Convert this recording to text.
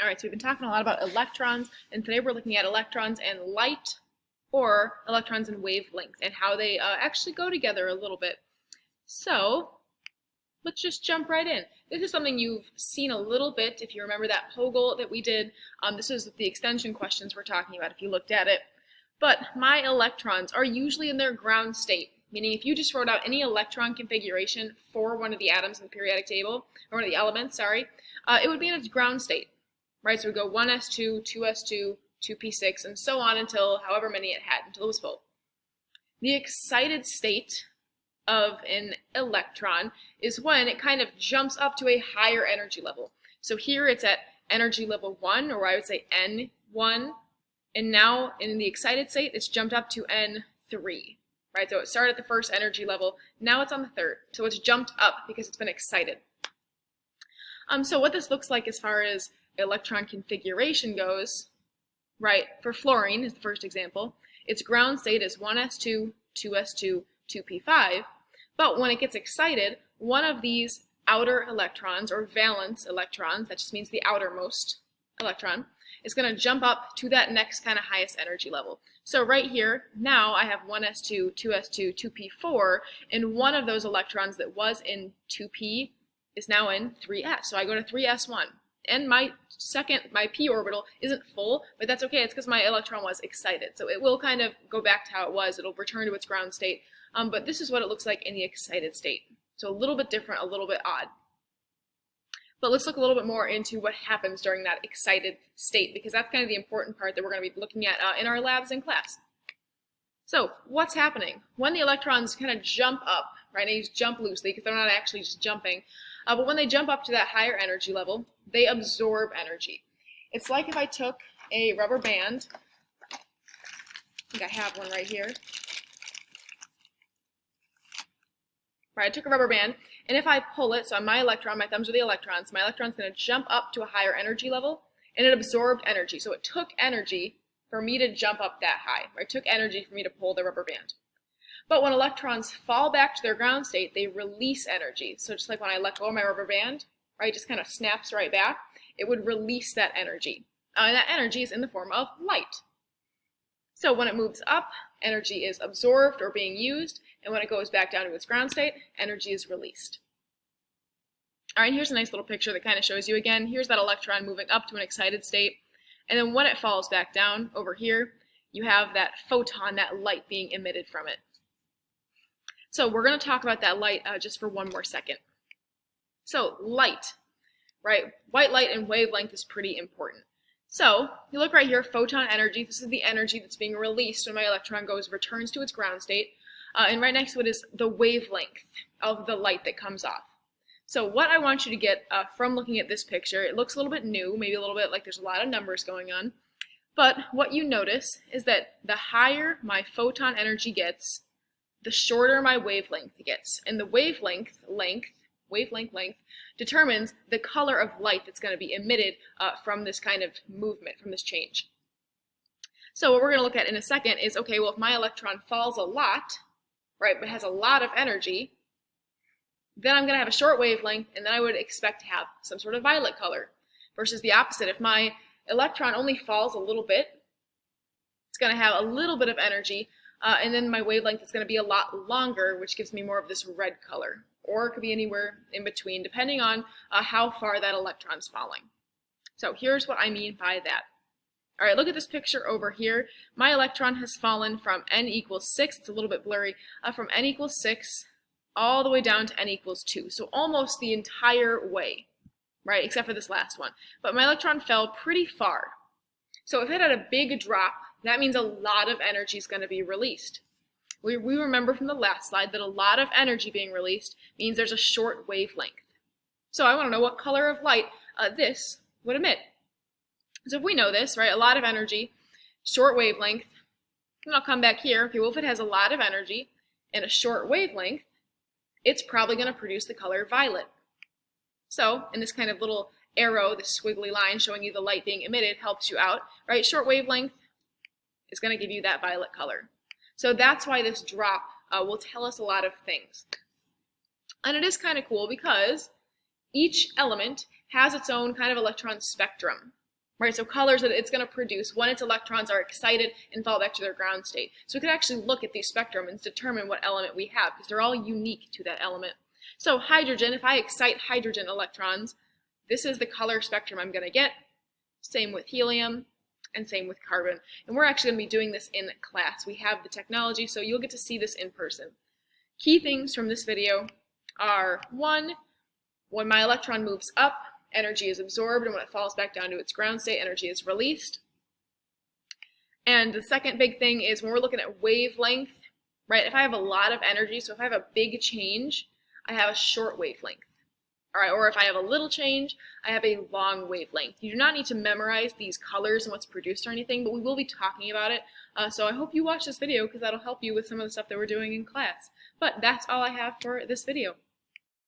All right, so we've been talking a lot about electrons, and today we're looking at electrons and light, or electrons and wavelength, and how they actually go together a little bit. So let's just jump right in. This is something you've seen a little bit if you remember that POGL that we did. This is the extension questions we're talking about if you looked at it. But my electrons are usually in their ground state, meaning if you just wrote out any electron configuration for one of the atoms in the periodic table, or one of the elements, sorry, it would be in its ground state. Right, so we go 1s2, 2s2, 2p6, and so on until however many it had, until it was full. The excited state of an electron is when it kind of jumps up to a higher energy level. So here it's at energy level 1, or I would say N1, and now in the excited state it's jumped up to N3. Right, so it started at the first energy level, now it's on the third, so it's jumped up because it's been excited. So what this looks like as far as electron configuration goes, right, for fluorine is the first example, its ground state is 1s2, 2s2, 2p5, but when it gets excited, one of these outer electrons, or valence electrons, that just means the outermost electron, is going to jump up to that next kind of highest energy level. So right here, now I have 1s2, 2s2, 2p4, and one of those electrons that was in 2p is now in 3s, so I go to 3s1. And my p orbital isn't full, but that's okay. It's because my electron was excited. So it will kind of go back to how it was. It'll return to its ground state. But this is what it looks like in the excited state. So a little bit different, a little bit odd. But let's look a little bit more into what happens during that excited state, because that's kind of the important part that we're going to be looking at in our labs in class. So what's happening? When the electrons kind of jump up, right, and they jump loosely because they're not actually just jumping, but when they jump up to that higher energy level, they absorb energy. It's like if I took a rubber band, I think I have one right here. Right, I took a rubber band, and if I pull it, so on my electron, my thumbs are the electrons, my electron's going to jump up to a higher energy level, and it absorbed energy. So it took energy for me to jump up that high, or it took energy for me to pull the rubber band. But when electrons fall back to their ground state, they release energy. So just like when I let go of my rubber band, right, it just kind of snaps right back, it would release that energy. And that energy is in the form of light. So when it moves up, energy is absorbed or being used, and when it goes back down to its ground state, energy is released. All right, here's a nice little picture that kind of shows you again. Here's that electron moving up to an excited state, and then when it falls back down over here, you have that photon, that light being emitted from it. So we're going to talk about that light just for one more second. So light, right? White light and wavelength is pretty important. So you look right here, photon energy. This is the energy that's being released when my electron returns to its ground state. And right next to it is the wavelength of the light that comes off. So what I want you to get from looking at this picture, it looks a little bit new, maybe a little bit like there's a lot of numbers going on. But what you notice is that the higher my photon energy gets, the shorter my wavelength gets. And the wavelength length determines the color of light that's going to be emitted from this kind of movement, from this change. So what we're going to look at in a second is, okay, well, if my electron falls a lot, right, but has a lot of energy, then I'm going to have a short wavelength, and then I would expect to have some sort of violet color. Versus the opposite, if my electron only falls a little bit, it's going to have a little bit of energy, and then my wavelength is going to be a lot longer, which gives me more of this red color. Or it could be anywhere in between, depending on how far that electron's falling. So here's what I mean by that. All right, look at this picture over here. My electron has fallen from n equals 6, it's a little bit blurry, from n equals 6 all the way down to n equals 2. So almost the entire way, right, except for this last one. But my electron fell pretty far. So if it had a big drop, that means a lot of energy is going to be released. We remember from the last slide that a lot of energy being released means there's a short wavelength. So I want to know what color of light this would emit. So if we know this, right, a lot of energy, short wavelength, then I'll come back here. Okay, well, if it has a lot of energy and a short wavelength, it's probably going to produce the color violet. So in this kind of little arrow, this squiggly line showing you the light being emitted helps you out, right? Short wavelength is going to give you that violet color. So that's why this drop will tell us a lot of things. And it is kind of cool because each element has its own kind of electron spectrum. right? So colors that it's going to produce when its electrons are excited and fall back to their ground state. So we could actually look at these spectrum and determine what element we have, because they're all unique to that element. So hydrogen, if I excite hydrogen electrons, this is the color spectrum I'm going to get. Same with helium, and same with carbon. And we're actually going to be doing this in class. We have the technology, so you'll get to see this in person. Key things from this video are, 1, when my electron moves up, energy is absorbed, and when it falls back down to its ground state, energy is released. And the second big thing is when we're looking at wavelength, right? If I have a lot of energy, so if I have a big change, I have a short wavelength. All right, or if I have a little change, I have a long wavelength. You do not need to memorize these colors and what's produced or anything, but we will be talking about it. So I hope you watch this video because that'll help you with some of the stuff that we're doing in class. But that's all I have for this video.